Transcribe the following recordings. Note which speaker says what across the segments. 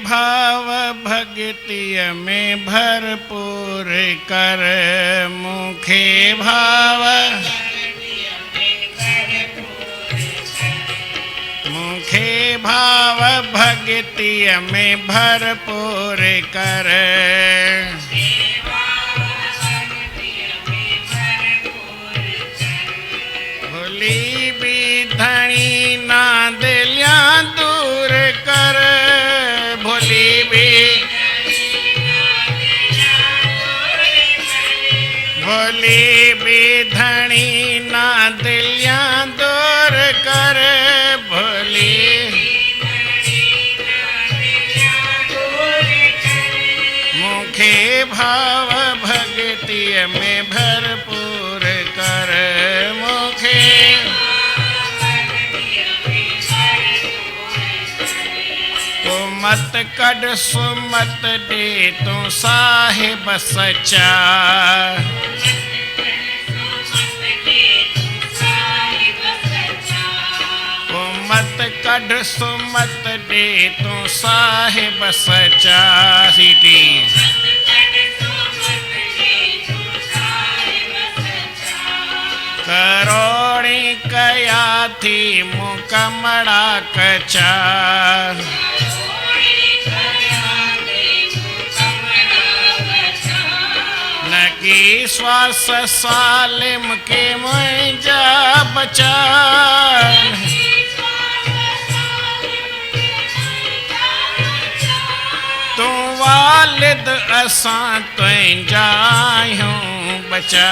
Speaker 1: भाव भक्ति में भरपूर कर मुखे भाव मुखे भाव भक्ति में भरपूर कर भोली भी धनी ना दिलिया दूर कर भोली भी धनी ना दिलिया दूर कर भोली मुखे भाव भक्ति में भरपूर कर मुखे मत कड सुमत दे तू साहिब सच्चा मत कड सुमत दे तू साहिब सच्चा सीटी करोड़ी कया थी मुकमड़ा कचा की श्वास सालिम के मुझा बचा तू वालिद असां तुझा आहियूं बचा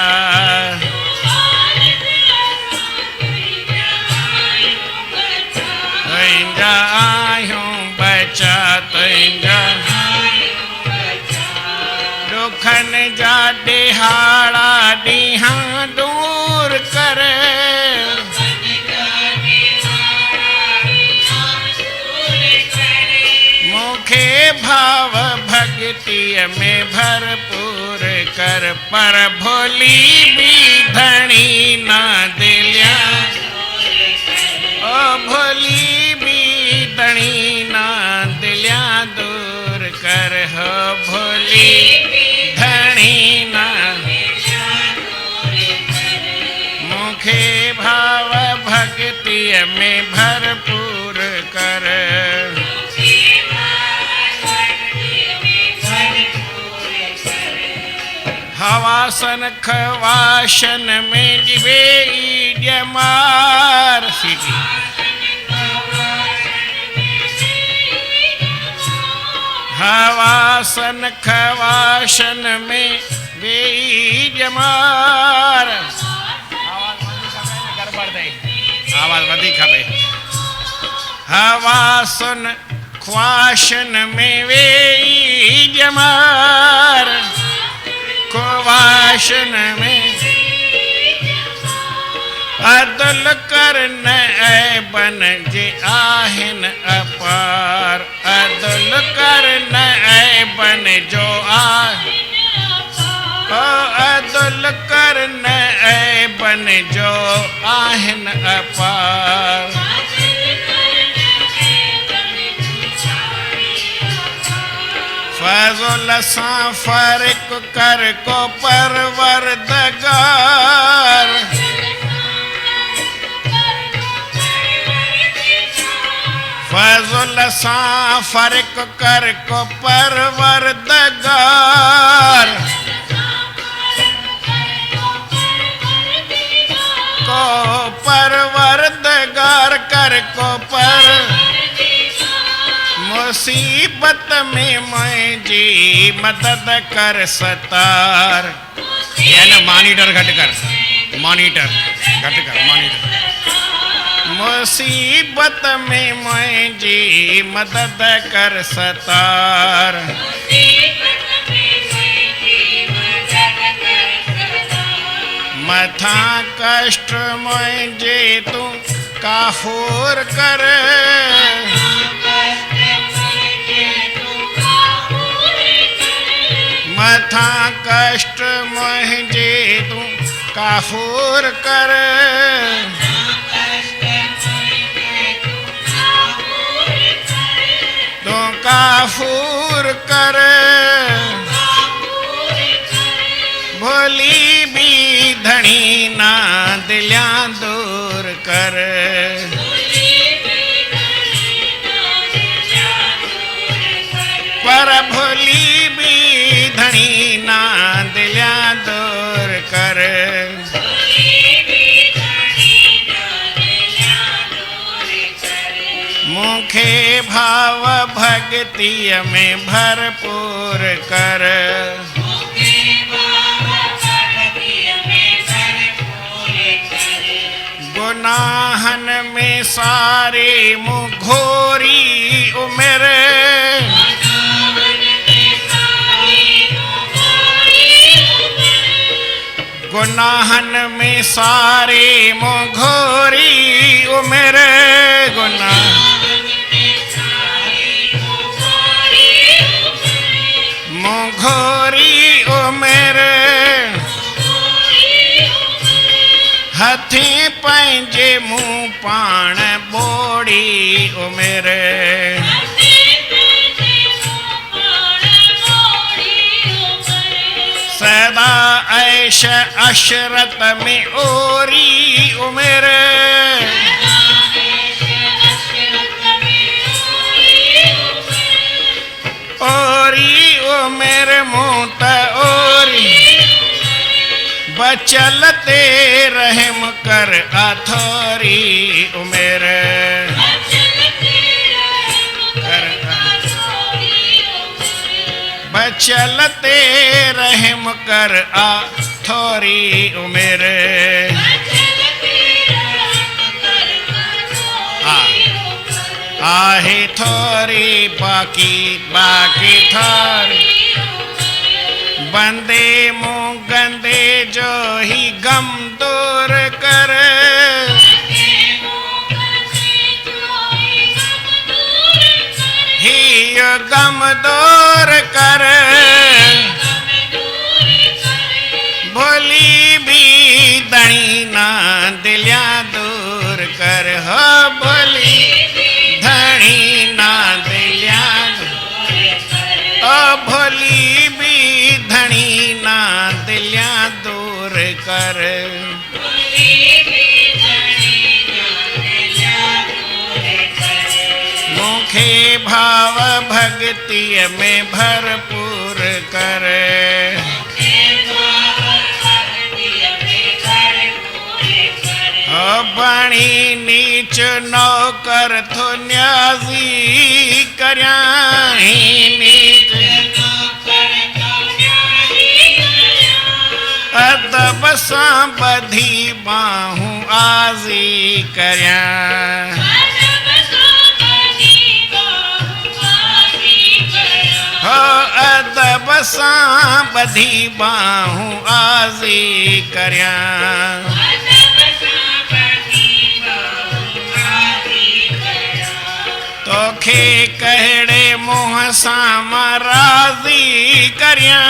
Speaker 1: तुझा आहियूं बचा तुझा दुखन जा दिहाड़ा ॾींहं दूर कर मुखे भाव भक्ति में भरपूर कर पर भोली भी धनी ना दिलिया ओ भोली भी धनी ना दिलिया दूर कर हो भोली धनी ना मुखे भाव भक्ति में भरपूर कर हवासन खवाशन में दिवे जमार सीटी हवासन खवाशन में बेजमार आवाज वधी खपे हवासन ख्वाशन में बेजमार ख्वाशन में अदल करन बन जे आहिन अपार अदल करन बन जो अदल करन बन जो आहिन अपार फज़ल सां फ़र्क़ कर को परवरदिगार फज़ल सां फ़र्क़ कर को परवरदिगार को परवरदिगार कर को पर मुसीबत में मुझी मदद कर सतार यानी मॉनिटर घट कर मॉनिटर घट कर मॉनिटर मुसीबत में मुझी मदद कर सतार मथा कष्ट मुझे तू काफूर कर मथा कष्ट मुझे तू काफूर कर तो का काफूर कर, भोली भी धनी ना दिल्या दूर कर। पर भोली भी धनी ना दिल्या दूर कर। मुखे भाव भक्ति में भरपूर कर। गुनाहन में सारे मुघोरी उम्र, गुनाहन में सारे मुघोरी उम्र। मुघोरी उम्र हथी पंहिंजे मुँह पाण बोड़ी उम्र। सदा ऐश अशरत में ओरी उम्र। ओरी उम्र मोट ओरी, बचलते रहम कर अथोरी उम्र। बचलते रहम कर अथोरी उम्र। आहे थोरी बाकी बाकी थोरी, बंदे मुँह गंदे जो ही गम दूर कर। ही गम दूर कर। भोली भी धनी ना दिल्या दूर कर। हो भोली धनी ना दिल्या, ओ भोली भी धनी ना दिल्या दूर कर। मुखे भाव भक्ति में भरपूर कर। बणी नीच नौकर थो न्याजी करया। नीच अदब सां बधी बाहूं आजी करया। हो अदब सां बधी बाहूं आजी करया। तोखे कहिड़े मुँह सां मां राज़ी करियां।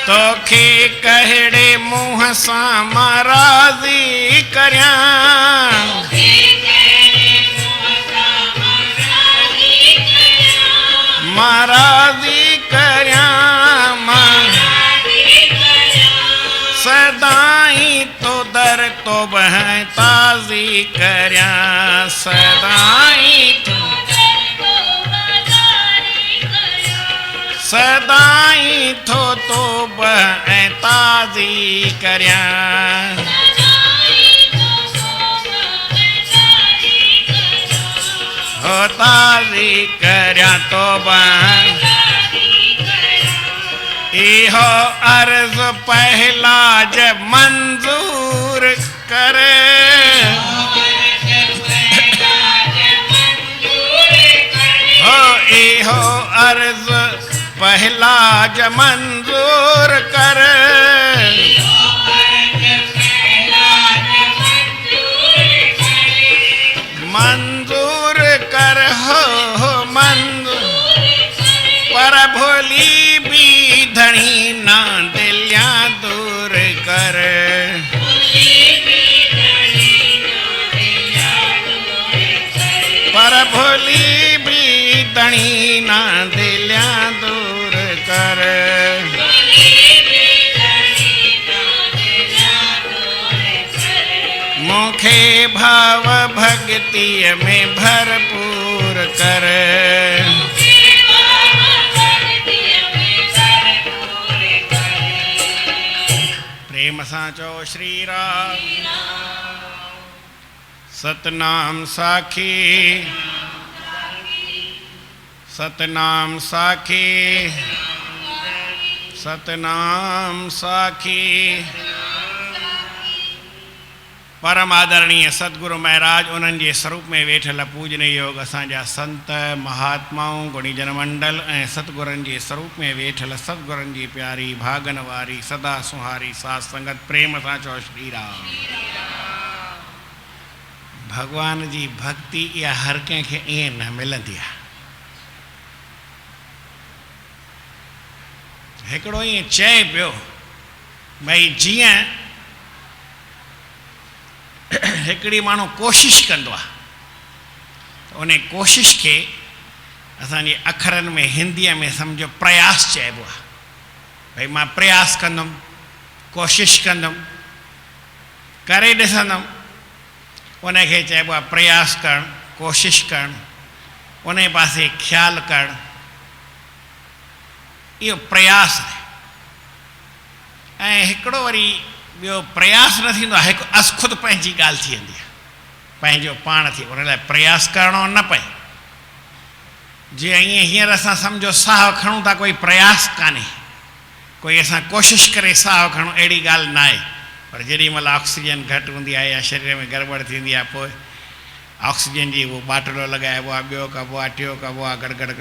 Speaker 1: तोखे कहिड़े मुँह सां मां राज़ी करियां। मां राज़ी करियां। सदाई तो दर तो बह ताज़ी करया। सदाई तो सदाई तो बह ताज़ी करया। हो ताज़ी करया तो बह। इहो अर्ज पहला जब मंजूर करे। हो इहो अर्ज पहला जब मंजूर करे। मंजूर कर हो मंजूर। पर भोली भी धनी ना दिल्या दूर कर। पर भोली भी धणी ना दिल्या दूर कर। मुखे भाव भक्ति में भरपूर कर। प्रेम साचो श्री राम। सतनाम साखी सतनाम साखी सतनाम साखी। परम आदरणीय सतगुरु महाराज उन्हनि जे स्वरूप में वेठल पूजनीय योग असांजा संत महात्माऊं गुणीजन मंडल ऐं सतगुरनि जे स्वरूप में वेठल सतगुरनि जी प्यारी भागन वारी सदा सुहारी साध संगत प्रेम सां चओ श्री राम। भगवान जी भक्ति इहा हर कंहिंखे ईअं न मिलंदी आहे। हिकिड़ो ईअं चए पियो भई जीअं हिकिड़ी माण्हू कोशिश कंदो आहे उन कोशिश के असांजे अखरनि में हिंदीअ में सम्झो प्रयास चइबो आहे। भई मां प्रयास कंदुमि कोशिश कंदुमि करे ॾिसंदुमि उनखे चइबो आहे प्रयास करणु कोशिश करणु उन पासे ख़्यालु करणु इहो प्रयास आहे। ऐं हिकिड़ो वरी ॿियो प्रयास न थींदो आहे हिकु खुदि पंहिंजी ॻाल्हि थी वेंदी आहे पंहिंजो पाण थी उन लाइ प्रयास करिणो न पए। जीअं ईअं हींअर असां सम्झो साहु खणूं था कोई प्रयास कान्हे कोई असां कोशिशि करे साहु खणूं अहिड़ी ॻाल्हि न आहे। पर जेॾी महिल ऑक्सीजन घटि हूंदी आहे या शरीर में गड़बड़ थींदी आहे पोइ ऑक्सीजन जी उहो बाटलो लॻाइबो आहे ॿियो कबो आहे टियों कबो आहे गड़ गड़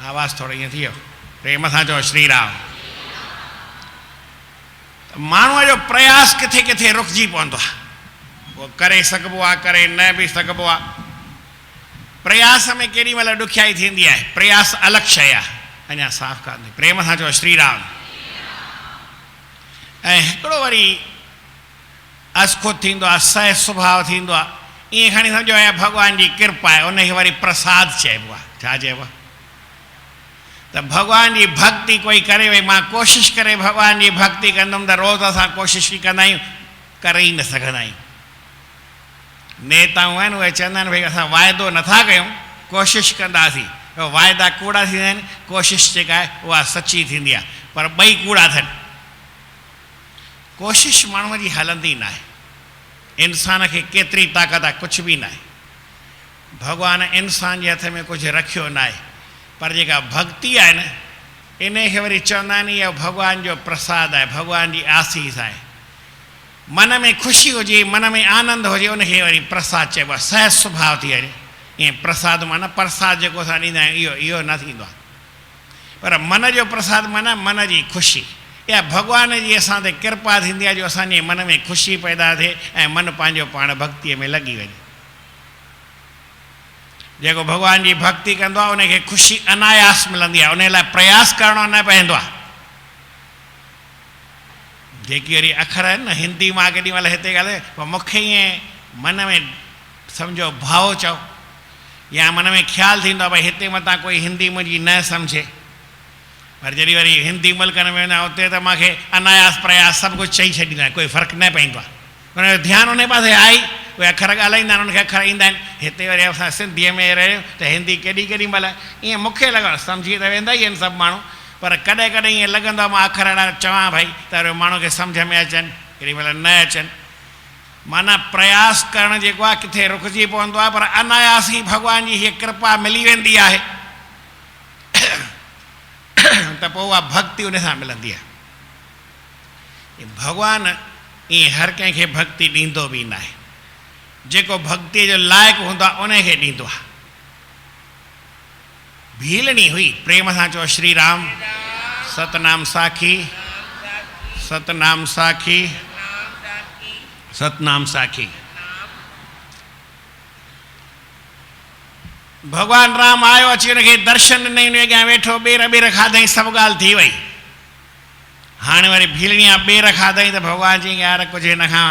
Speaker 1: आवाज़ु थोरो ईअं थी वियो। प्रेम सां चओ श्री राम। माण्हूअ जो प्रयास किथे किथे रुकिजी पवंदो आहे उहो करे सघिबो आहे करे न बि सघिबो आहे। प्रयास में केॾी महिल ॾुखियाई थींदी आहे प्रयास अलॻि शइ आहे अञा साफ़ु कान्हे। प्रेम सां चओ श्री राम। ऐं हिकिड़ो वरी अस्खुद थींदो आहे सह स्वभाव थींदो आहे ईअं खणी सम्झो आहे भॻवान जी कृपा आहे उनखे वरी प्रसाद चइबो आहे। छा चइबो आहे त भॻवान जी भक्ति कोई करे भई मां कोशिशि करे भॻवान जी भक्ति कंदुमि त रोज़ु असां कोशिशि ई कंदा आहियूं करे ई न सघंदा आहियूं। नेताऊं आहिनि उहे चवंदा आहिनि भई असां वाइदो नथा कयूं कोशिशि कंदासीं वाइदा कूड़ा थींदा आहिनि कोशिशि जेका आहे उहा सची थींदी आहे पर ॿई कूड़ा अथनि। कोशिशि माण्हूअ जी हलंदी न आहे इंसान खे केतिरी ताक़त आहे कुझु बि न आहे। भॻवान इंसान जे हथ में कुझु रखियो न आहे पर जेका भक्ति आहे न इन खे वरी चवंदा आहिनि इहो भॻवान जो प्रसाद आहे भॻवान जी आसीस आहे। मन में ख़ुशी हुजे मन में आनंद हुजे उनखे वरी प्रसाद चइबो आहे सह स्वभाव थी वञे। ईअं प्रसाद माना प्रसाद जेको असां ॾींदा आहियूं इहो न थींदो आहे पर मन जो प्रसाद माना मन जी ख़ुशी या भॻवान जी असां ते कृपा थींदी आहे जो असांजे मन में ख़ुशी पैदा थिए ऐं मन पंहिंजो पाण भक्तीअ में लॻी वञे। जेको भॻवान जी भक्ति कंदो आहे उनखे ख़ुशी अनायास मिलंदी आहे उन लाइ प्रयास करिणो न पवंदो आहे। जेकी वरी अखर आहिनि न हिंदी मां केॾी महिल हिते ॻाल्हाए पोइ मूंखे ईअं मन में सम्झो भाव चओ या मन में ख़्यालु थींदो आहे भई हिते मथां कोई हिंदी मुंहिंजी न सम्झे पर जॾहिं वरी हिंदी मुल्कनि में वेंदा उते त मूंखे अनायास प्रयास सभु कुझु चई छॾींदा आहिनि कोई फ़र्क़ु न पवंदो आहे उनजो ध्यानु उन पासे आहे ई उहे अखर ॻाल्हाईंदा आहिनि उनखे अखर ईंदा आहिनि। हिते वरी असां सिंधीअ में रहियूं त हिंदी केॾी महिल ईअं मूंखे लॻणु सम्झी त वेंदा ई आहिनि सभु माण्हू पर कॾहिं कॾहिं ईअं लॻंदो आहे मां अखर अहिड़ा चवां भई त वरी माण्हू खे सम्झ में अचनि केॾी महिल न अचनि। माना प्रयास करणु जेको आहे किथे रुकिजी पवंदो आहे पर अनायास ई भॻवान जी हीअ कृपा मिली वेंदी आहे त पोइ उहा भक्ति उन सां मिलंदी आहे। भॻवान ईअं हर कंहिंखे भक्ति ॾींदो बि न आहे जेको भक्तीअ जो लाइक़ु हूंदो आहे उनखे ॾींदो आहे। भीलणी हुई प्रेम सां चओ श्री राम। सतनाम साखी सतनाम साखी सतनाम साखी। भगवान राम आयो अची हुनखे दर्शन ॾिनई हुन अॻियां वेठो ॿेर ॿेर खाधई सभु ॻाल्हि थी वई। हाणे वरी भीलणीअ ॿेर खाधई त भॻवान चई यार कुझु हिन खां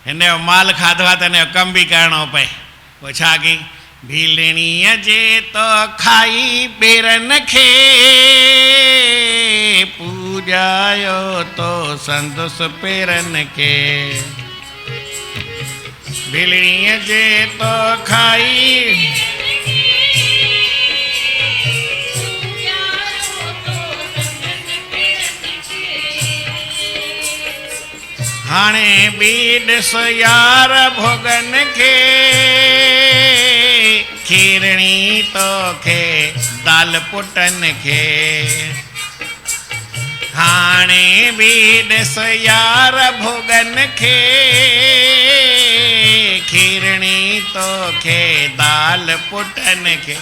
Speaker 1: हिन जो माल खाधो आहे त हिन जो कमु बि करिणो पए पोइ छा कई, भीलणीअ जे तो खाई ॿेरनि खे, पूॼायो तो संदसि पेरनि खे। भीलणीअ जे तो खाई हाणे बि ॾिस यार भोगनि खे, खीरणी तोखे दाल पुटनि खे। हाणे बि ॾिस यार भोगनि खे, खीरणी तोखे दाल पुटनि खे।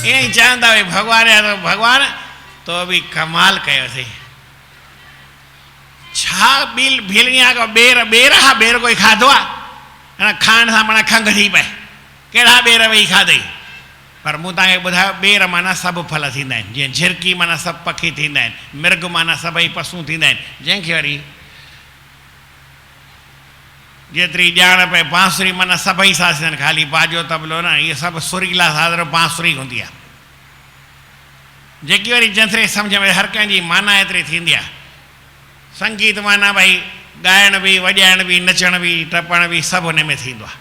Speaker 1: ईअं ई चवंदा हुई भॻवान तो बि कमाल कयोसीं। छा भीलणीअ खां ॿेर हा, ॿेर कोई खाधो आहे? खाइण सां माना खंघि थी पए, कहिड़ा ॿेर वेही खाधई? पर मूं तव्हांखे ॿुधायो, ॿेर माना सभु फल थींदा आहिनि। जीअं झिरकी माना सभु पखी थींदा आहिनि, मिर्ग माना सभई पशु थींदा आहिनि। जंहिंखे वरी जेतिरी ॼाण पए, बांसुरी माना सभई साज़ आहिनि, ख़ाली बाजो तबलो न, इहे सभु सुरीला साज़, बांसुरी हूंदी आहे। जेकी वरी जेतिरे सम्झ में हर कंहिंजी माना एतिरी थींदी आहे। संगीत माना भई ॻाइण बि, वॼाइण बि, नचण बि, टपण बि सभु हुन में थींदो आहे।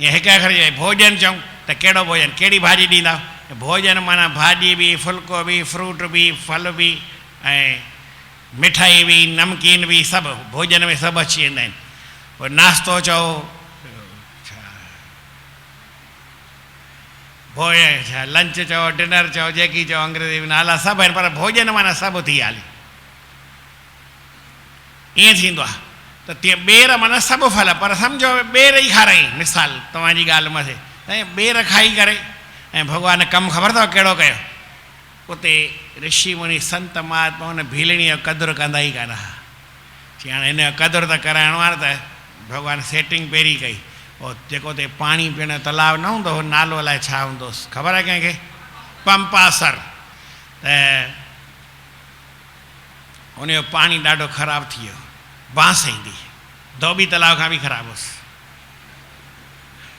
Speaker 1: ईअं हिकु अखर जे भोजन चऊं त कहिड़ो भोजन, कहिड़ी भाॼी ॾींदा? भोजन माना भाॼी बि, फुल्को बि, फ्रूट बि, फल बि, ऐं मिठाई बि, नमकीन बि, सभु भोजन में सभु अची वेंदा आहिनि। पोइ नाश्तो चओ, छा लंच चओ, डिनर चओ, जेकी चओ, अंग्रेजी में नाला सभु आहिनि, पर भोजन माना सभु थी हाली। ईअं थींदो आहे। त तीअं ॿेर माना सभु फल, पर सम्झो ॿेर ई खाराई, मिसाल तव्हांजी ॻाल्हि मथे, ऐं ॿेर खाई करे ऐं भॻवान कमु ख़बर अथव कहिड़ो कयो? उते ऋषि मुनि संत महात्मा हुन भीलणीअ जो क़दुरु कंदा ई कान हुआ। चई हाणे हिन जो क़दुरु त कराइणो आहे, त भॻवानु सेटिंग पहिरीं कई। उहो जेको उते पाणी पीअण जो तलाउ न हूंदो हो, नालो अलाए छा हूंदोसि, ख़बर आहे कंहिंखे? पंपासर। त उनजो पाणी ॾाढो ख़राबु थी वियो, बांस ईंदी, धोबी तलाउ खां बि ख़राबु हुअसि।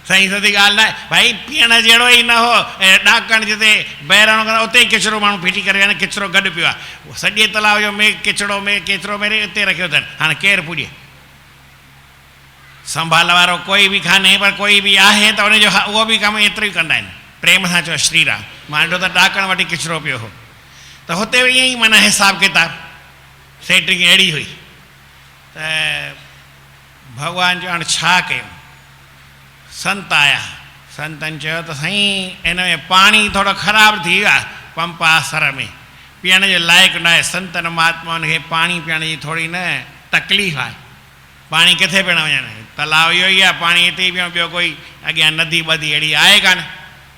Speaker 1: सही सदी ॻाल्हि न आहे भाई, पीअण जहिड़ो ई न हो। ऐं ॾाकण जिते बहिराणो कंदा उते ई किचिरो माण्हू फिटी करे विया, किचिरो गॾु पियो आहे। सॼे तलाउ जो किचिरो केतिरो मेरे उते रखियो अथनि। हाणे केरु पुॼे? संभाल वारो कोई बि कान्हे, पर कोई बि आहे त उनजो उहो बि कमु एतिरो ई कंदा आहिनि। प्रेम सां चओ श्री राम। मां ॾिठो त ॾाकण वटि किचिरो पियो हो, त हुते बि ईअं ई माना हिसाबु किताबु सेटिंग अहिड़ी हुई। त भॻवानु चयो हाणे छा कयूं? संत आया, संतनि चयो त साईं हिन में पाणी थोरो ख़राबु थी वियो आहे, पंपासर में पीअण जे लाइक़ु न आहे। संतनि महात्माउनि खे पाणी पीअण जी थोरी न तकलीफ़ आहे। पाणी किथे पियणु वञनि? तलाउ इहो ई आहे, पाणी हिते ई पियो, ॿियो कोई अॻियां नदी ॿदी अहिड़ी आहे कान,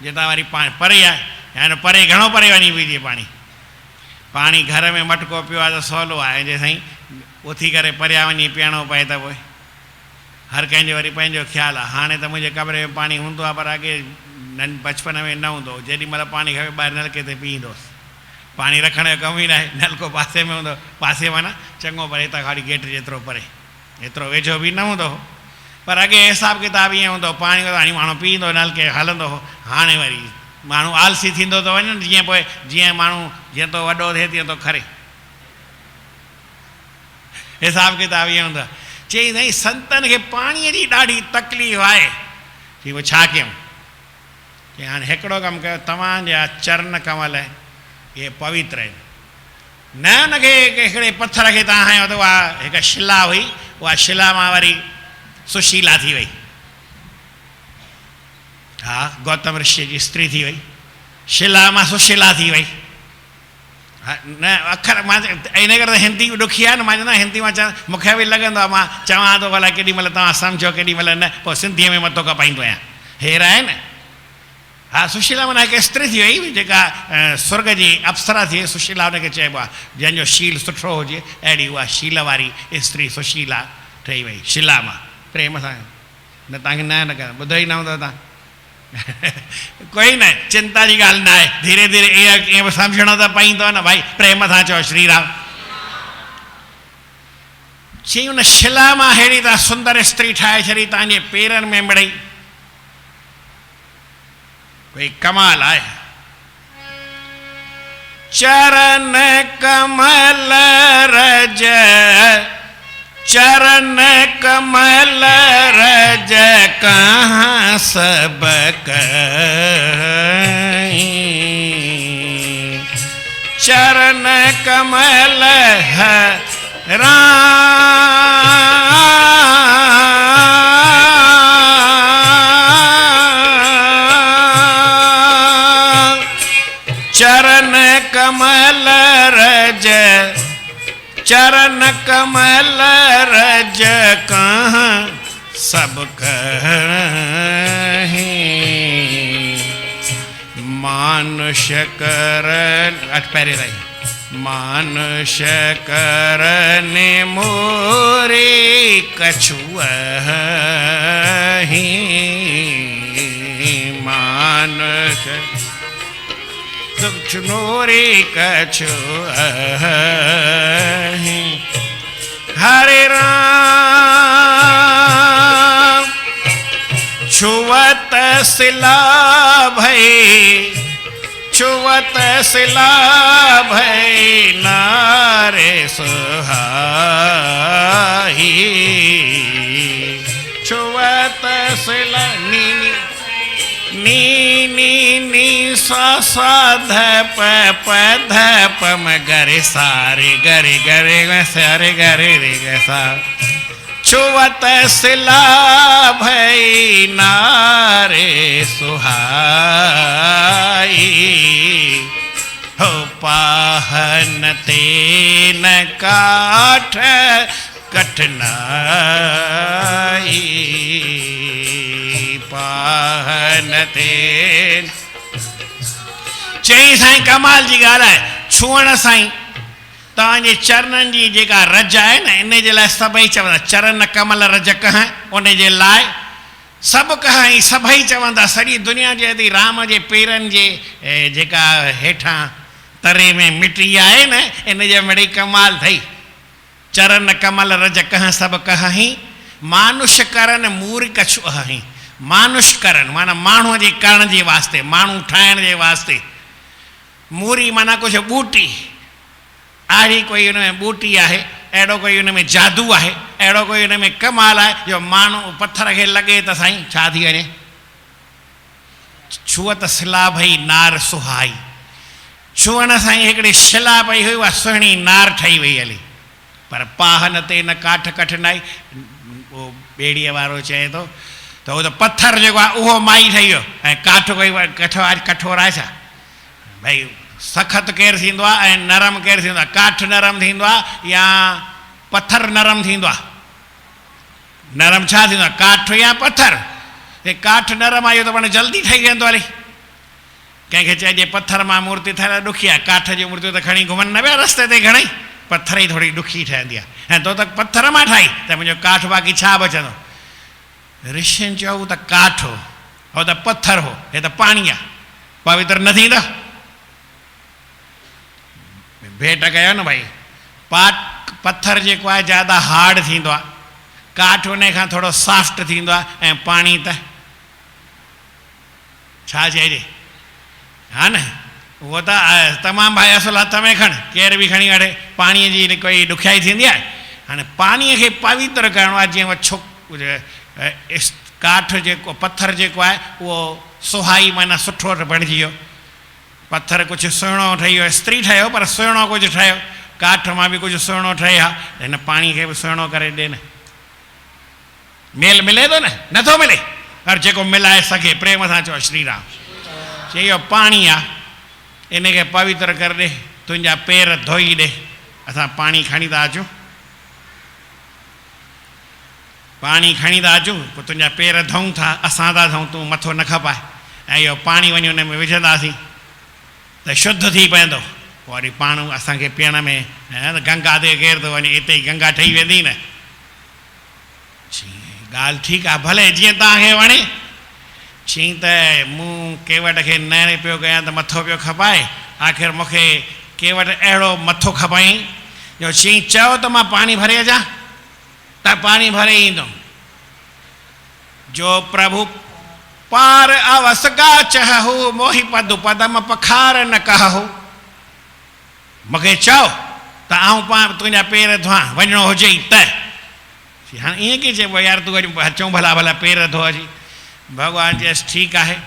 Speaker 1: जितां वरी पाणी परे आहे। हाणे परे घणो परे वञी पीजे पाणी? पाणी घर में मटको पियो आहे त सवलो आहे, जे साईं उथी करे परियां वञी पीअणो पए त पोइ हर कंहिंजो वरी पंहिंजो ख़्यालु आहे। हाणे त मुंहिंजे कमरे में पाणी हूंदो आहे, पर अॻे बचपन में न हूंदो हो। जेॾी महिल पाणी खपे ॿाहिरि नलके ते पी ईंदोसि। पाणी रखण जो कमु ई न आहे, नलको पासे में हूंदो, पासे माना चङो परे, हितां खाली गेट जेतिरो परे, एतिरो वेझो बि न हूंदो हो। पर अॻे हिसाबु किताबु ईअं हूंदो, पाणी हाणे माण्हू पीअंदो, नलके हलंदो हो। हाणे वरी माण्हू आलसी थींदो थो वञे, जीअं पोइ जीअं माण्हू जीअं तो वॾो थिए तीअं थो खरे। हिसाबु किताबु ईअं हूंदो आहे। चई साईं संतनि खे पाणीअ जी ॾाढी तकलीफ़ आहे। चई पोइ छा कयूं? चई हाणे हिकिड़ो कमु कयो, तव्हांजा चरण कमल इहे पवित्र आहिनि, न हुनखे हिकिड़े पथर खे तव्हां हयो त उहा हिकु शिला हुई, उहा शिला मां वरी सुशीला थी वई। हा, गौतम ऋषि जी स्त्री थी वई, शिला मां सुशीला थी वई। न अखर मां इन करे त हिंदी ॾुखी आहे न। मां चवंदो आहियां हिंदी मां चवां, मूंखे बि लॻंदो आहे मां चवां थो भला केॾी महिल तव्हां सम्झो, केॾी महिल न, पोइ सिंधीअ में मथो कपाईंदो आहियां। हेर आहे न। हा, सुशीला माना हिकु स्त्री थी वई, जेका स्वर्ग जी अप्सरा थी वई। सुशीला हुनखे चइबो आहे, जंहिंजो शील सुठो हुजे, अहिड़ी उहा शील वारी स्त्री सुशीला ठही वई, शिला मां प्रेम सां। न तव्हांखे न कयो, ॿुधो ई न हूंदो तव्हां। कोई न, चिंता जी ॻाल्हि न आहे। धीरे धीरे ईअं बि सम्झणो त पवंदो न भाई, प्रेम सां चओ श्री राम। चई हुन शिला मां अहिड़ी त सुंदर स्त्री ठाहे छॾी, तव्हांजे पेरनि में मिड़ई। कोई कमाल आहे। चरण कमल रज, चरण कमल रज कहाँ सब कहीं, चरण कमल है चरण कमल रज, चरण कमल रज कहाँ सब कहीं, मानुष करन पैरे रही, मानुष करने मोरे कछुअहि, मानुष नोरे कछुअहि। हरे राम छुवत सिला भई, छुवत सिला भई नारे सुहाई, छुवत सिला नीनी नीनी नी सा सा ध प प ध प म गरे सारे गरे गरे सारे गरे रे ग सा, छुवत सिला भई नारे सुहाई, हो पाहन तेन काठ कठनाई, पाहन तेन। चई साईं कमाल जी ॻाल्हि आहे, छुअण साईं तव्हांजे चरणनि जी जेका रज आहे न, इन जे लाइ सभई चवंदा चरण कमल रज कहाँ, उन जे लाइ सभु कहां सभई चवंदा, सॼी दुनिया जे अदी राम जे पेरनि जे जेका हेठां तरे में मिटी आहे न, इन जे मिड़ी कमाल अथई। चरण कमल रज कहाँ सब कहीं, मानुष करण मूर कछु अहीं, मानुष करण माना माण्हूअ जे करण जे वास्ते, माण्हू ठाहिण जे वास्ते, मूरी माना कुझु बूटी, अहिड़ी कोई हुन में बूटी आहे, अहिड़ो कोई हुन में जादू आहे, अहिड़ो कोई हुन में कमाल आहे जो माण्हू पत्थर खे लॻे त साईं छा थी वञे। छुअत सिला भई नार सुहाई, छुअण साईं हिकिड़ी शिला पई हुई, उहा सुहिणी नार ठही वई हली, पर पाहन ते न काठ कठनाई। उहो ॿेड़ीअ वारो चए थो त उहो त पत्थर जेको आहे उहो माई ठही वियो, ऐं काठ कोई कठोर आहे छा भई। सख़्तु केरु थींदो आहे ऐं नरम केरु थींदो आहे, काठ नरम थींदो आहे या पत्थर नरम थींदो आहे। नरम छा थींदो आहे, काठ या पत्थर। हे काठ नरम आहे, इहो त पाण जल्दी ठही वेंदो हली। कंहिंखे चइजे पत्थर मां मूर्ति ठाहिण ॾुखी आहे, काठ जी मूर्तियूं त खणी घुमनि न पिया रस्ते ते घणेई, पत्थर ई थोरी ॾुखी ठहंदी आहे। ऐं तो त पत्थर मां ठाही त मुंहिंजो काठ बाक़ी छा बचंदो। ऋषियुनि चयो हू त काठ हो, हो त पत्थर हो, हे त पाणी आहे, पवित्र न थींदा। भेट कयो न भाई, पत्थर जेको आहे ज़्यादा हार्ड थींदो आहे, काठ उन खां थोरो सॉफ्ट थींदो आहे, ऐं पाणी त छा चइजे, हा न उहो त तमामु भाई असुलु हथ में खण, केर बि खणी वठे, पाणीअ जी कोई ॾुखियाई थींदी आहे। हाणे पाणीअ खे पवित्र करिणो आहे, जीअं काठ जेको पत्थर जेको आहे उहो सुहाई माना सुठो बणिजी वियो, पत्थर कुझु सुहिणो ठही वियो, स्त्री ठहियो पर सुहिणो कुझु ठहियो, काठ मां बि कुझु सुहिणो ठहे हा, हिन पाणी खे बि सुहिणो करे ॾे न। मेल मिले थो न, नथो मिले, पर जेको मिलाए सघे प्रेम सां चओ श्री राम। चई इहो पाणी आहे, इनखे पवित्र करे ॾे, तुंहिंजा पेर धोई ॾे। असां पाणी खणी था अचूं, पाणी खणी था अचूं, पोइ तुंहिंजा पेर धोऊं था, असां था धोऊं, तूं मथो न खपाए, ऐं इहो पाणी वञी हुन में विझंदासीं त शुद्ध थी पवंदो। पोइ वरी पाणी असांखे पीअण में गंगा ते केरु थो वञे, हिते ई गंगा ठही वेंदी न। ॻाल्हि ठीकु आहे, भले जीअं तव्हांखे वणे। चई त मूं कंहिं वटि खे न पियो कयां त मथो पियो खपाए, आख़िर मूंखे कंहिं वटि अहिड़ो मथो खपाई जो चई चयो त मां पाणी भरे अचां त पाणी भरे ईंदुमि। जो प्रभु पार अवसगा चहु मोहि पद पदम पखार न कहु। मूंखे चओ त आऊं पाण तुंहिंजा पेर धोआ वञिणो हुजे त। हाँ ईअं कीअं चइबो यार तूं अचूं भला भला पेर धो अची। भॻवान चयसि ठीकु आहे,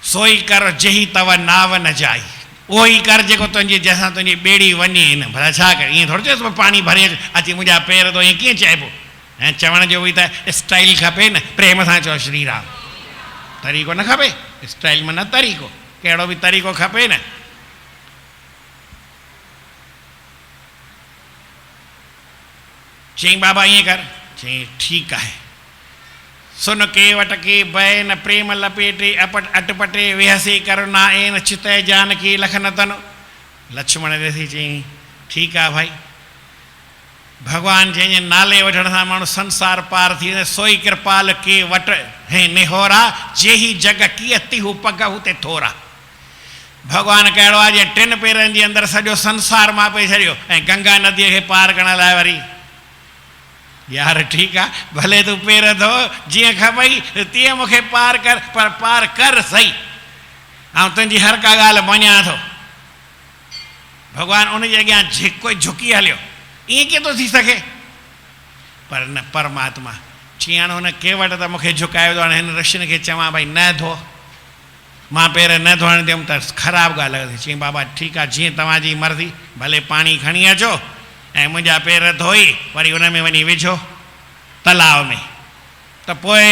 Speaker 1: सोई कर जही तव नाव न जाई, उहो ई कर जेको तुंहिंजी जंहिंसां तुंहिंजी ॿेड़ी वञे न। भला छा कर, ईअं थोरो चएसि पाणी भरे अची मुंहिंजा पेर धो, ईअं कीअं चइबो। ऐं चवण जो बि त स्टाइल खपे न, प्रेम सां चओ श्री राम। तरीक़ो न खपे, स्टाइल में न तरीक़ो, कहिड़ो बि तरीक़ो खपे न। चई बाबा ईअं कर। चई ठीकु आहे। सुन के वट के भय न प्रेम लपेटे अपट अटपटे विहसी करुणा एन चितय जानकी लखन तन। लक्ष्मण ॾिसी चई ठीकु आहे भाई, भगवान जंहिंजे नाले वठण सां माण्हू संसार पार थी वेंदो। सोई कृपाल के वट हे निहोरा, जेही जग कीअं तिहू पग हुते थोरा। भगवान कहिड़ो आहे जे टिनि पेरनि जे अंदरि सॼो संसार मापे छॾियो ऐं गंगा नदीअ खे पार करण लाइ वरी। यार ठीकु आहे, भले तूं पेर धो जीअं खपई तीअं मूंखे पार कर, पर पार कर सही, ऐं तुंहिंजी हर का ॻाल्हि मञां थो। भगवान उनजे अॻियां कोई झुकी हलियो, ईअं कीअं थो थी सघे। पर न, परमात्मा चई हाणे हुन केवट त मूंखे झुकायो, हाणे हिन ऋषिनि खे चवां भई न धो, मां पेर न धोइण ॾियुमि त ख़राबु ॻाल्हि लॻंदी। चई बाबा ठीकु आहे, जीअं तव्हांजी मर्ज़ी, भले पाणी खणी अचो ऐं मुंहिंजा पेर धोई वरी हुन में वञी विझो तलाव में, त पोइ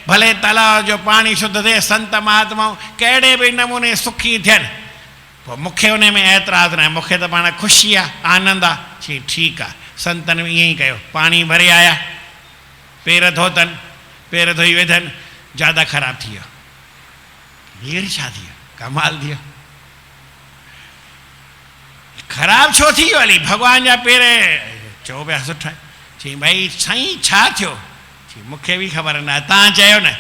Speaker 1: भले तलाव जो पाणी शुद्ध थिए, संत महात्माऊं कहिड़े बि नमूने सुखी थियनि, पोइ मूंखे उन में एतिराज़ न आहे, मूंखे त पाण ख़ुशी आहे, आनंद आहे। चई ठीकु आहे। संतनि बि ईअं ई कयो, पाणी भरे आया, पेर धोतनि, पेर धोई विधनि, ज्यादा ख़राबु थी वियो। हीअं छा थी वियो, कमाल थी वियो, ख़राबु छो थी वियो। हली भॻवान जा पेर चओ पिया सुठा। चई भई साईं छा थियो। चई मूंखे बि ख़बर न आहे, तव्हां चयो न,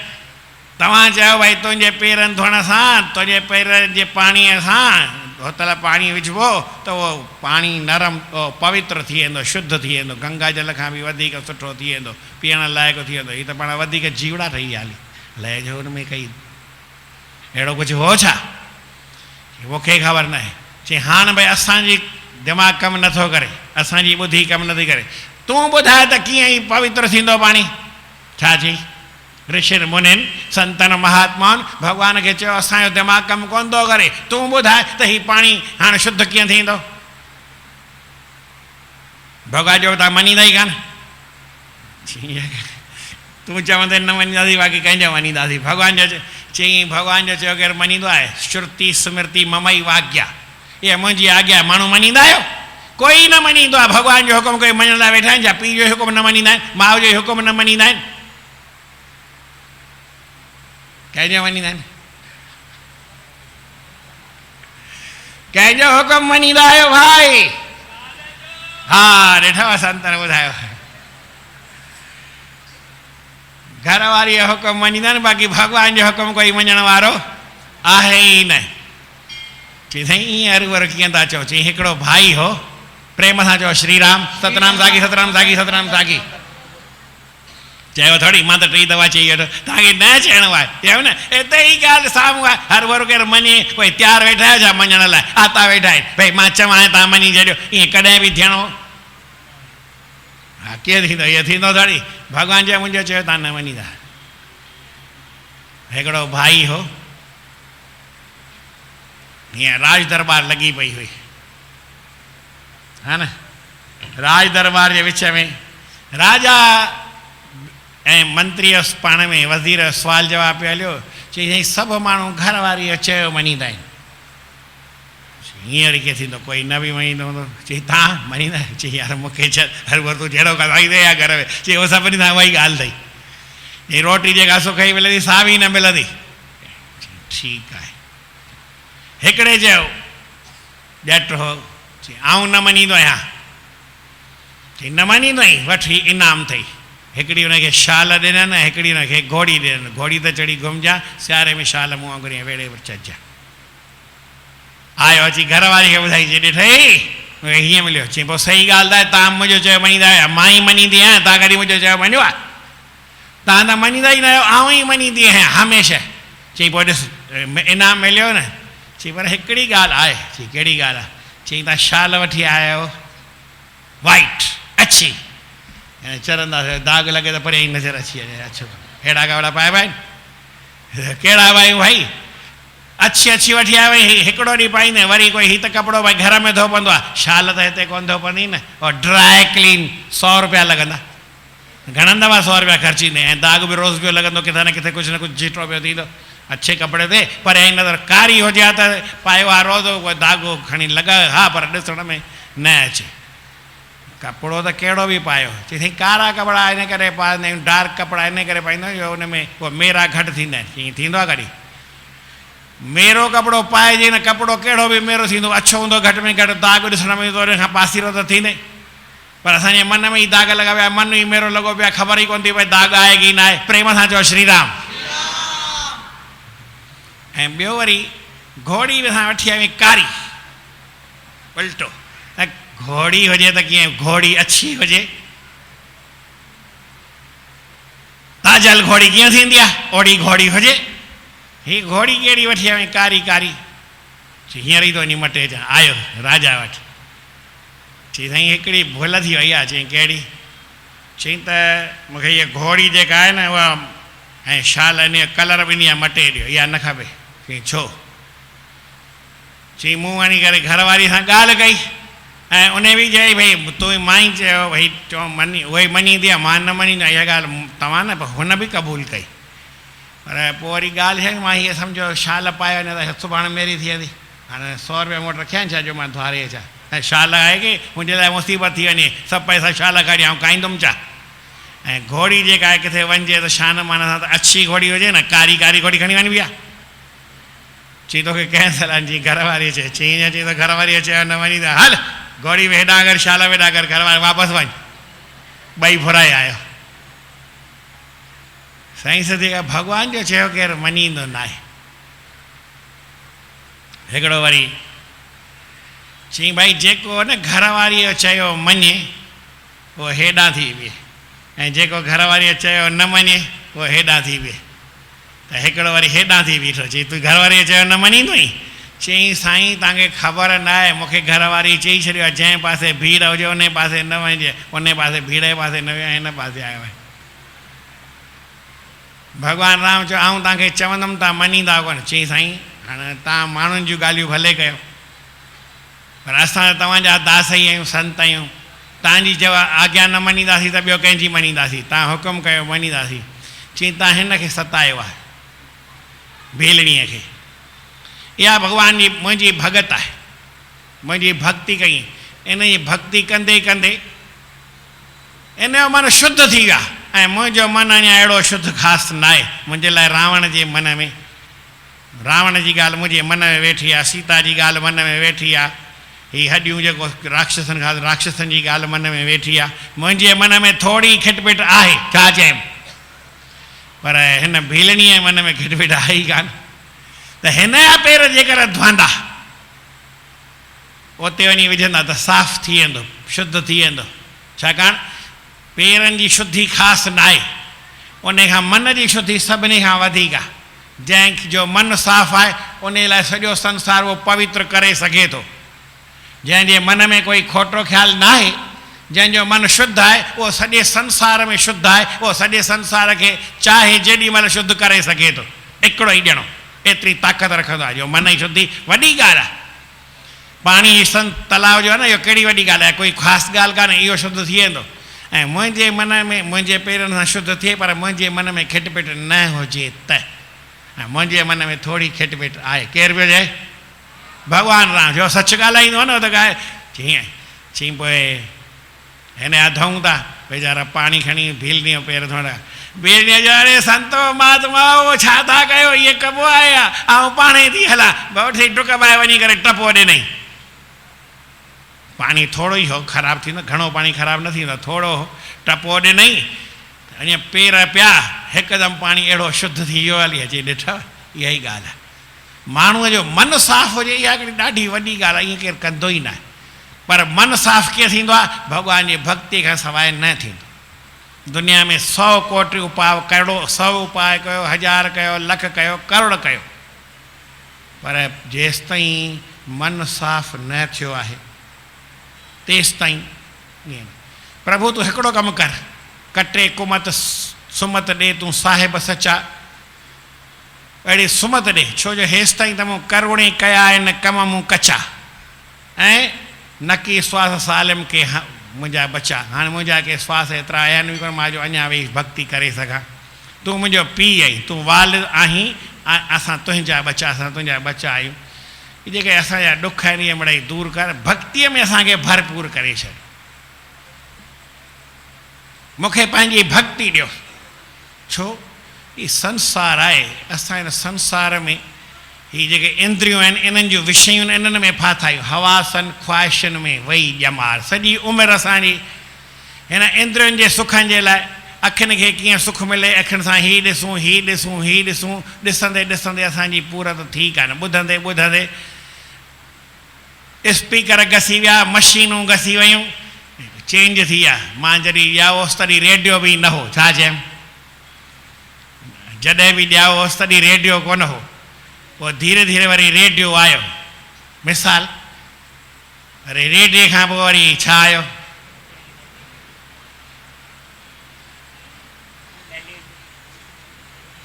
Speaker 1: तव्हां चयो भई तुंहिंजे पेरनि धोइण सां, तुंहिंजे पेरनि जे पाणीअ सां धोतल पाणी विझिबो त उहो पाणी नरम पवित्र थी वेंदो, शुद्ध थी वेंदो, गंगा जल खां बि वधीक सुठो थी वेंदो, पीअण लाइक़ु थी वेंदो। हीअ त पाण वधीक जीवड़ा ठही विया। हली अलाए जो हुन में कई अहिड़ो कुझु हो छा, मूंखे ख़बर न आहे। चई हाणे भई असांजी दिमाग़ कमु नथो करे, असांजी ॿुधी कमु नथी करे, तूं ॿुधाए त कीअं ई पवित्र थींदो पाणी। छा चई, ऋषिनि मुनिनि संतनि महात्माउनि भॻवान खे चयो असांजो दिमाग़ कमु कोन थो करे, तूं ॿुधाए त हीउ पाणी हाणे शुद्ध कीअं थींदो। भॻवान जो तव्हां मञींदा ई कान, तूं चवंदे न मञींदासीं, बाक़ी कंहिंजो मञींदासीं। भॻवान जो चई, भॻवान जो चयो केरु मञींदो आहे। श्रुति स्मृति ममई वाज्ञा, इहा मुंहिंजी आज्ञा, माण्हू मञींदा आहियो, कोई न मञींदो आहे। भॻवान जो हुकुम कोई मञण लाइ वेठा आहिनि छा, पीउ जो हुकुम न मञींदा आहिनि, माउ जो हुकुम न मञींदा आहिनि, कंहिंजो मञींदा आहिनि, कंहिंजो हुकुम मञींदा आहियो भाई। हा ॾिठव संतनि ॿुधायो, घर वारी जो हुकुम मञींदा आहिनि, बाक़ी भॻवान जो हुकुम कोई मञण वारो आहे ई न। चई साईं ईअं हरू भरू कीअं था चओ। चई हिकिड़ो भाई हो, प्रेम सां चओ श्री राम, सतनाम साखी सतनाम साखी सतनाम साखी। चयो थोरी, मां त टी दफ़ा चई वठो, तव्हांखे न चइणो आहे, चयो न हिते ई ॻाल्हि साम्हूं आहे। हर भरू केरु मञे, कोई तयारु वेठा आहियो छा मञण लाइ, आता वेठा आहिनि भई मां चवां तव्हां मञी छॾियो, ईअं कॾहिं बि थियणो। हा कीअं थींदो, इहो थींदो थोरी। भॻवान जो मुंहिंजो चयो तव्हां न मञीदा। हिकिड़ो भाई हो, हीअं राज दरबार लॻी पई हुई, हा न, राज दरबार जे विच में राजा ऐं मंत्री पाण में वज़ीर सुवाल जवाब पियो हलियो। चई साईं सभु माण्हू घर वारी जो चयो मञींदा आहिनि। हींअर कीअं थींदो, कोई न बि मञींदो हूंदो। चई तव्हां मञींदा। चई यार मूंखे छा, हर बार तूं जहिड़ो ॻाल्हाईंदे या घर में। चई उहो सभिनी सां उहा ई ॻाल्हि अथई, चई रोटी जेका सुखी मिलंदी सा बि न मिलंदी। ठीकु आहे। हिकिड़े चयो ॼट हो, चई आऊं न मञींदो आहियां। चई न मञींदो आहीं, वठी इनाम अथई। हिकिड़ी हुनखे शाल ॾिननि, हिकिड़ी हुनखे घोड़ी ॾिननि। घोड़ी ते चढ़ी घुमजा, सियारे में शाल मुंहुं वांगुरु वेड़े चढ़जा। आयो अची घर वारी खे ॿुधाई, चई ॾिठई मूंखे हीअं मिलियो। चई पोइ सही ॻाल्हि आहे, तव्हां मुंहिंजो चयो मञींदा आहियो, मां ई मञींदी आहियां, तव्हां कॾहिं मुंहिंजो चयो मञियो आहे। तव्हां त मञींदा ई न आहियो, आऊं ई मञींदी आहियां हमेशह। चई पोइ ॾिस इनाम मिलियो न। चई पर हिकिड़ी ॻाल्हि आहे। चई कहिड़ी ॻाल्हि आहे? चई तव्हां शाल वठी आया आहियो वाइट अच्छी, चरंदासीं दाग लॻे त परे ई नज़र अची वञे। अछो अहिड़ा कपिड़ा पाइबा आहिनि? कहिड़ा पायूं भाई? अच्छी अच्छी वठी आया भई, हिकिड़ो ॾींहुं पाईंदे वरी कोई हीउ त कपिड़ो भई घर में धोपंदो आहे, शाल त हिते कोन धोपंदी न। और ड्राई क्लीन 100 रुपया लॻंदा, घणनि दफ़ा 100 रुपया ख़र्चींदे, ऐं दाग बि रोज़ पियो लॻंदो, किथे न किथे कुझु न कुझु जिटो पियो थींदो अच्छे कपिड़े ते। पर ऐं नज़र कारी हुजे हा त पायो आहे रोज़, उहो दाॻो खणी लॻायो हा, पर ॾिसण में न अचे। कपिड़ो त कहिड़ो बि पायो, चई साईं कारा कपिड़ा इन करे पाईंदा आहियूं, डार्क कपिड़ा इन करे पाईंदा आहियूं, उन में उहो मेरा घटि थींदा आहिनि। कीअं थींदो आहे कॾहिं? मेरो कपिड़ो पाइजे न, कपिड़ो कहिड़ो बि मेरो थींदो, अछो हूंदो घटि में घटि, दाग ॾिसण में ईंदो, उन खां पासीरो त थींदे। पर असांजे मन में ई दाग लॻा पिया, मन ई मेरो लॻो पिया, ख़बर ई कोन थी भई दाग आहे की न आहे। प्रेम सां चओ श्री राम। ऐं ॿियो वरी घोड़ी बि असां वठी आया कारी, उल्टो। त घोड़ी हुजे त कीअं? घोड़ी अच्छी हुजे, ताजल घोड़ी कीअं थींदी आहे? ओड़ी घोड़ी हुजे। ही घोड़ी कहिड़ी वठी आया कारी कारी? हींअर ई थो वञी मटे अचां, आयो राजा वटि। चई साईं हिकिड़ी भुल थी वई आहे। चई कहिड़ी? चई त मूंखे इहा घोड़ी जेका आहे न उहा ऐं शाल इन जो कलर बि इन जा मटे ॾियो, इहा न खपे। चई छो? चई मूं वञी करे घरवारी सां ॻाल्हि कई, ऐं उन बि चई भई तूं मां ई चयो भई चओ मञी, उहा ई मञींदी आहे, मां न मञींदो आहियां। इहा ॻाल्हि तव्हां न, हुन बि क़बूल कई। पर पोइ वरी ॻाल्हि छा, मां हीअ सम्झो शाल पायो न त सुभाणे मेरी थी वेंदी। हाणे 100 रुपया मूं वटि रखिया आहिनि छा जो मां धुआरे अचां? ऐं शाल आहे की मुंहिंजे लाइ मुसीबत थी वञे, सभु पैसा शाल खणी ऐं खाईंदुमि छा? ऐं घोड़ी जेका आहे किथे वञिजे त शान मान सां त अच्छी घोड़ी हुजे न, कारी कारी घोड़ी खणी वञबी आहे। चई तोखे कंहिं सलाह? जी घरवारी अचे। चई ईअं चई त घरवारी अचे न वञी त हल घोड़ी वेॾा कर, शाल वेॾा कर, घरवारी वापसि वञ, ॿई फुराए आयो। साईं सदी भॻवान जो चयो केरु मञींदो न आहे। हिकिड़ो वरी चई भाई जेको न घरवारीअ चयो मञे उहो हेॾां थी बीहे, ऐं जेको घरवारीअ चयो न मञे उहो हेॾां थी बीहे। त हिकिड़ो वरी हेॾां थी बीठो। चई तूं घरवारीअ चयो न मञींदो ई? चई साईं तव्हांखे ख़बर न आहे, मूंखे घरवारी चई छॾियो आहे जंहिं पासे भीड़ हुजे उन पासे न वञिजे, उन पासे भीड़ जे पासे न वियो, हिन पासे आयो आहे। भॻवानु राम चयो आऊं तव्हांखे चवंदुमि तव्हां मञींदा कोन। चई साईं हाणे तव्हां माण्हुनि जूं ॻाल्हियूं भले कयो, पर असां त तव्हांजा दास ई आहियूं, संत आहियूं। तव्हांजी चयो आज्ञा न मञींदासीं त ॿियो कंहिंजी मञींदासीं? तव्हां हुकुम कयो मञींदासीं। चई तव्हां हिन खे सतायो आहे, भेलड़ीअ खे। इहा भॻवान जी मुंहिंजी भॻत आहे, मुंहिंजी भक्ति कई। इन जी भक्ति कंदे कंदे इन जो मन शुद्ध थी वियो आहे, ऐं मुंहिंजो मन अञा अहिड़ो शुद्ध ख़ासि न आहे। मुंहिंजे लाइ रावण जे मन में, रावण जी ॻाल्हि मुंहिंजे मन में वेठी आहे, सीता जी ॻाल्हि मन में वेठी आहे, हीअ हॾियूं जेको राक्षसनि खां राक्षसनि जी ॻाल्हि मन में वेठी आहे। मुंहिंजे मन में थोरी खिटपिट आहे, छा चइमि, पर हिन भीलणीअ जे मन में खिटपिट आहे ई कान। त हिन जा पेर जेकर धोईंदा उते वञी विझंदा त साफ़ु थी वेंदो, शुद्ध थी वेंदो। छाकाणि पेरनि जी शुद्धि ख़ासि न आहे, उन खां मन जी शुद्धि सभिनी खां वधीक आहे। जंहिंजो मन साफ़ु आहे उन लाइ सॼो संसार उहो पवित्र करे सघे थो। जंहिंजे मन में कोई खोटो ख़्यालु न आहे, जंहिंजो मन शुद्ध आहे उहो सॼे संसार में शुद्ध आहे, उहो सॼे संसार खे चाहे जेॾी महिल शुद्ध करे सघे थो। हिकिड़ो ई ॼणो एतिरी ताक़त रखंदो आहे जो मन जी शुद्धि वॾी ॻाल्हि आहे। पाणी तलाव जो आहे न, इहो कहिड़ी वॾी ॻाल्हि आहे, कोई ख़ासि ॻाल्हि कान्हे, इहो शुद्ध थी वेंदो। ऐं मुंहिंजे मन में मुंहिंजे पेरनि सां शुद्ध थिए, पर मुंहिंजे मन में खिटपिट न हुजे त। ऐं मुंहिंजे मन में थोरी खिटपिट आहे। केरु पियो चए? भॻवानु राम। जो सच ॻाल्हाईंदो न, त ॻाल्हि चई चई पोइ हिन जा धऊं था वेचारा पाणी खणी भीलनी जो पेर थोरा। भीलनीअ जो अरे संतो महात्मा उहो छा था कयो, इहे कबो आहे या ऐं पाण ई थी हलां वठी डुक पाए वञी करे टपो ॾिनई। पाणी थोरो ई हो, ख़राबु थींदो, घणो पाणी ख़राबु न थींदो, थोरो टपो ॾिनई, अञा पेर पिया, हिकदमि पाणी अहिड़ो शुद्ध थी वियो। हली अची ॾिठो, इहा ई ॻाल्हि आहे। माण्हूअ जो मन साफ़ु हुजे, इहा हिकिड़ी ॾाढी वॾी ॻाल्हि आहे, ईअं केरु कंदो ई न आहे। पर मन साफ़ु कीअं थींदो आहे? भॻवान जी भक्ति खां सवाइ न थींदो। दुनिया में 100 कोटि उपाय करोड़ो 100 उपाय कयो, 1000 कयो, लख कयो, करोड़ कयो, पर जेसि ताईं मन साफ़ न थियो आहे तेसि ताईं ईअं। प्रभु तूं हिकिड़ो कमु कर, कटे कुमत सुमत ॾे तूं साहिब सचा, अहिड़ी सुमत ॾे, छो जो हेसि ताईं त मूं करुणे कया आहिनि कम मूं कचा, ऐं न की श्वास सालिम के मुंहिंजा बचा। हाणे मुंहिंजा के श्वास एतिरा आया आहिनि कोन मां जो अञा वेही भक्ति करे सघां। तूं मुंहिंजो पीउ आहीं, तूं वालिद आहीं, असां तुंहिंजा बचा, असां तुंहिंजा बचा आहियूं। इहे जेके असांजा ॾुख आहिनि इहे मिड़ई दूरि कर, भक्तीअ में असांखे भरपूर करे छॾ। मूंखे पंहिंजी भक्ति ॾियो, छो हीउ संसार आहे, असां हिन संसार में हीअ जेके इंद्रियूं आहिनि इन्हनि जूं विषयूं आहिनि, इन्हनि में फाथा आहियूं, हवासनि ख्वाहिशुनि में वेही ॼमार। सॼी उमिरि असांजी हिन इंद्रियुनि जे सुखनि जे लाइ, अखियुनि खे कीअं सुखु मिले, अखियुनि सां हीअ ॾिसूं हीअ ॾिसूं हीअ ॾिसूं, ॾिसंदे ॾिसंदे असांजी पूरत थी कान, ॿुधंदे ॿुधंदे स्पीकर घसी विया, मशीनूं घसी वियूं, चेंज थी विया। मां जॾहिं ॼाओ होसि तॾहिं रेडियो बि न हो, छा चयमि, जॾहिं बि ॼाओ होसि तॾहिं रेडियो कोन हो, पोइ धीरे धीरे वरी रेडियो आयो। मिसाल वरी रेडियो खां पोइ वरी छा आयो,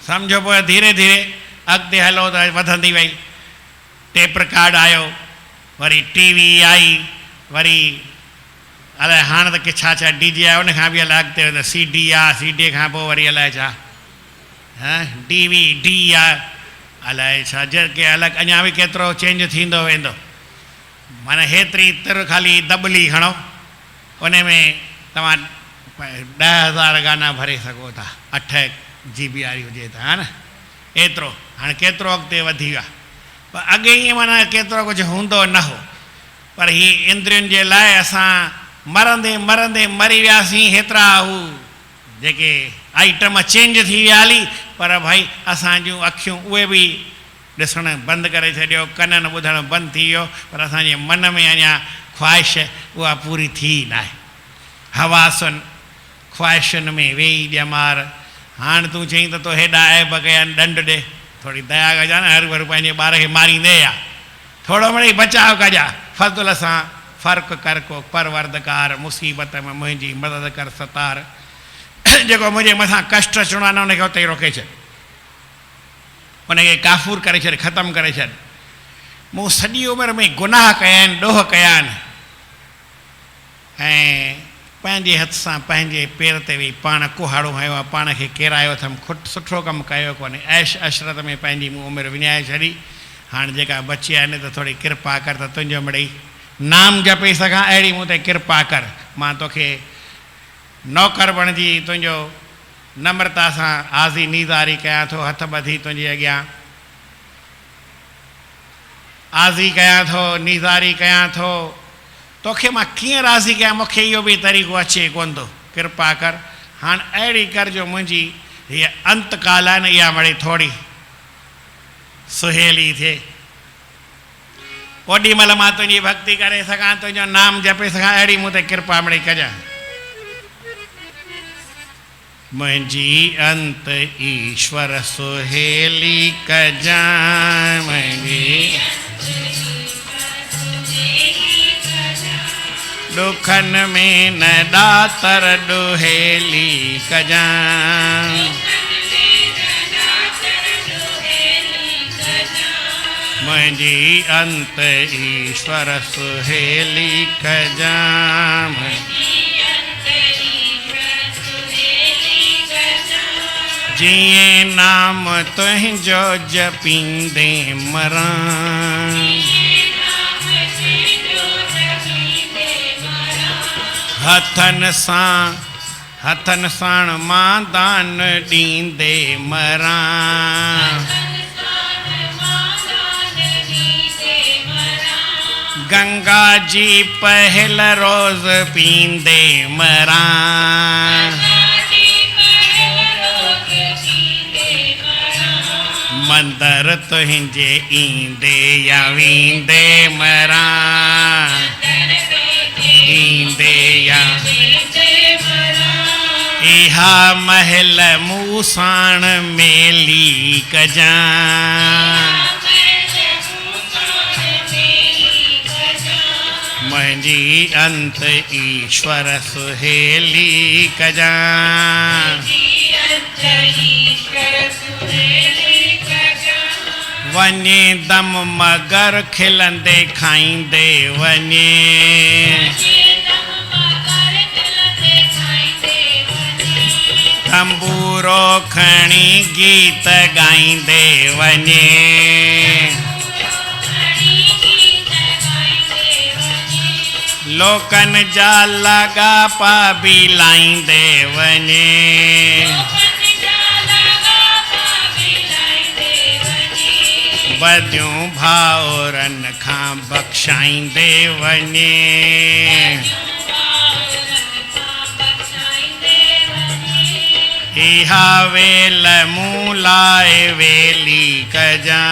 Speaker 1: सम्झो, पोइ धीरे धीरे अॻिते हलो त वधंदी वई। टेप रिकॉर्ड आयो, वरी टीवी आई, वरी अलाए हाणे त की छा छा डीजे आहे, उन खां बि अलाए अॻिते सीडी आहे, सीडी खां पोइ वरी अलाए छा DVD आहे, अलाए छा जेके अलॻि अञा बि केतिरो चेंज थींदो वेंदो। माना हेतिरी तिर खाली दॿली खणो, उन में तव्हां 10,000 गाना भरे सघो था, 8 GB वारी हुजे त, हा न, एतिरो हाणे केतिरो अॻिते वधी वियो आहे। पर अॻे ईअं माना केतिरो कुझु हूंदो न हो, पर हीअ इंद्रियुनि जे लाइ असां मरंदे मरंदे मरी वियासीं। हेतिरा हू जेके आइटम चेंज थी विया हली, पर भाई असां जूं अखियूं उहे बि ॾिसणु बंदि करे छॾियो, कननि ॿुधणु बंदि थी वियो, पर असांजे मन में अञा ख़्वाहिश उहा पूरी थी न आहे। हवासुनि ख़्वाहिशुनि में वेही ॼमार। हाणे तूं चईं त तो हेॾा ऐब कया आहिनि, ॾंड ॾे, थोरी दया कजां न, हर भर पंहिंजे ॿार खे मारींदे या थोरो मिड़ई बचाव कजां। फज़ुल सां फ़र्क़ु कर को परवरदगार, मुसीबत में मुंहिंजी मदद कर सतार। जेको मुंहिंजे मथां कष्ट अचिणो आहे न, उनखे उते ई रोके छॾ, उनखे काफ़ूर करे छॾ, ख़तमु करे छॾ। मूं सॼी उमिरि में गुनाह कया आहिनि, ॾोह कया आहिनि, ऐं पंहिंजे हथ सां पंहिंजे पेर ते वेही पाण कुहाड़ो हयो आहे, पाण खे किरायो अथमि, सुठो कमु कयो कोन्हे, ऐश अशरत में पंहिंजी मूं उमिरि विञाए छॾी। हाणे जेका बची आहिनि त थोरी किरपा कर त तुंहिंजो मिड़ई नाम जपे सघां, अहिड़ी मूं ते किरपा कर। मां तोखे नौकर बणिजी तुंहिंजो नम्रता सां आज़ी नीज़ारी कयां थो, हथ ॿधी तुंहिंजे अॻियां आज़ी कयां थो, नीज़ारी कयां थो। तोखे मां कीअं राज़ी कयां, मूंखे इहो बि तरीक़ो अचे कोन थो, किरपा कर। हाणे अहिड़ी कर जो मुंहिंजी हीअ अंतकाल आहे न, इहा मिड़ई थोरी सुहेली थिए, ओॾी महिल मां तुंहिंजी भक्ति करे सघां, तुंहिंजो नाम जपे सघां, अहिड़ी मूं ते किरपा मिड़ई कजां। मुंहिंजी अंत ईश्वर सुहेली कजां, मुंहिंजी ॾुखनि में न ॾातर ॾुहेली कजां, मुंहिंजी अंत ईश्वर सुहेली कजां। जीअं नाम तुंहिंजो जपींदे मरां, हथनि सां मां दान ॾींदे मरां, गंगा जी पहल रोज़ पींदे मरां, मंदर तुंहिंजे ईंदे या वेंदे मरां, ईंदे या इहा महल मूसाण मेली कजा मुंहिंजी अंत ईश्वर सुहेली कजा वञे दम मगर खिलंदे खाईंदे वञे तंबूरो खणी गीत गाईंदे वञे लोकन जा लाॻापा बि लाईंदे वञे वधियूं भाउरन खां बख़्शाईंदे वञे इहा वेल मूं लाइ वेली कजा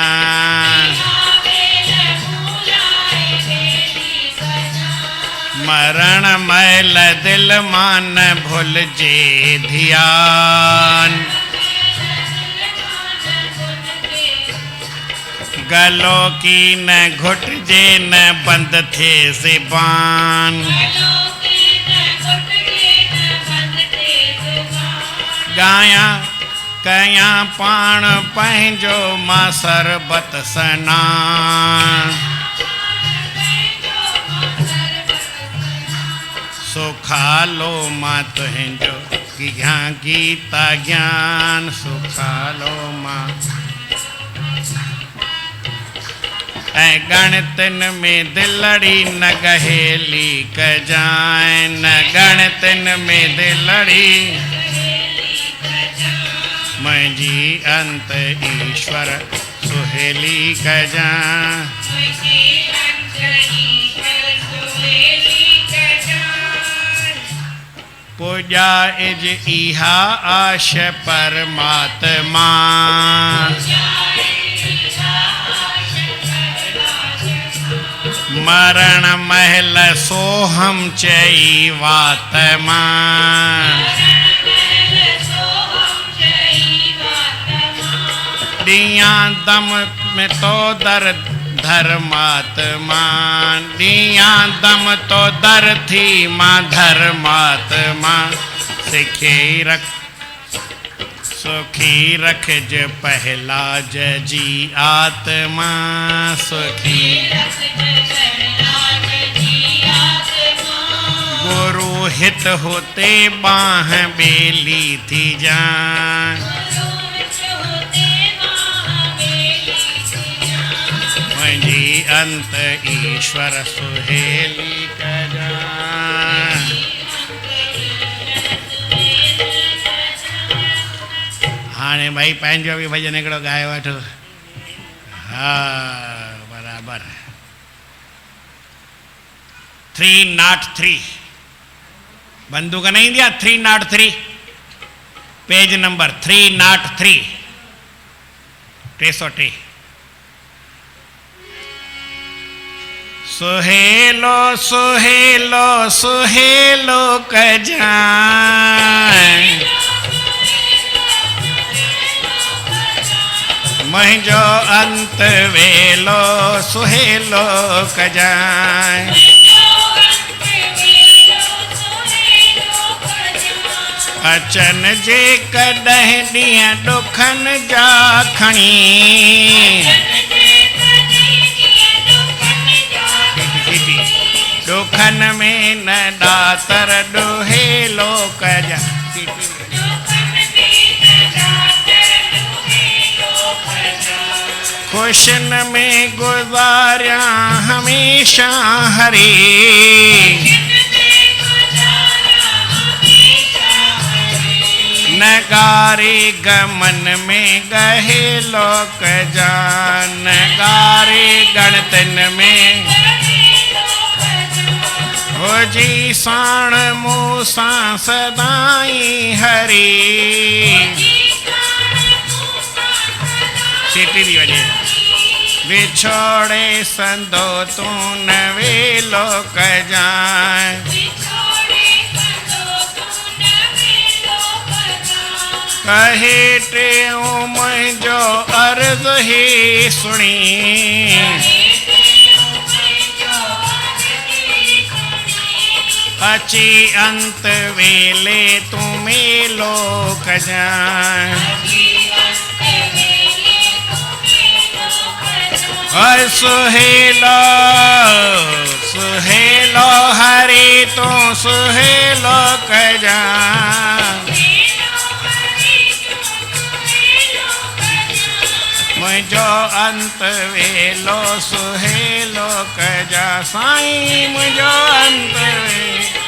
Speaker 1: मरण महिल दिल मां न भुलिजे ध्यान गलो की न घुटजे न बंद थे ज़बान गाया कया पाण पंहिंजो मां सरबत सनान सुखालो मां तुंहिंजो किया गीता ज्ञान सुखालो मां ऐं गणतिन में दिलड़ी न गहेली कजाए न गणतिन में दिलड़ी मुंहिंजी अंत ईश्वर सुहेली कजा पूजा इज इहा आश परमात्मा मरण महल सोहम चई वात मां दिया दम में तो दर धर्मात्मा दिया दम तो दर थी मां धर्मात्मा सिखे रख सुखी रखज पहला जी आत्मा सुखी गुरु हित होते बाह बेली थी जान मुंहिंजी अंत ईश्वर सुहेली कजा हाणे भाई पंहिंजो बि भजन हिकिड़ो ॻाए वठो हा बराबरि 303 बंदूक न ईंदी आहे 303 पेज नंबर 303 303 सुहेलो सुहेलो सुहेलो कजाए मुंहिंजो अंत वेलो सुहेलो कजाए अचन जे कॾहिं ॾींहं ॾुखन जा खणी ॾुखन में न ॾातर ॾुहेलो कजा खुशन में गुज़ारिया हमेशा हरी नगारे गमन में गहेलो कजा नगारे गणतन में हो जी साण मूसां सदाई हरी सीटी दी वजह विछोड़े संदो तू न वेलो कजाए कहे टेऊं मुंहिंजो अर्ज़ ही सुणी, अची अंत वेले तूं मेलो कजां। हर सुहेलो सुहेलो हरि तूं सुहेलो कजां, मुंहिंजो अंत वेलो सुहेलो कजां, साईं मुंहिंजो अंत वेलो।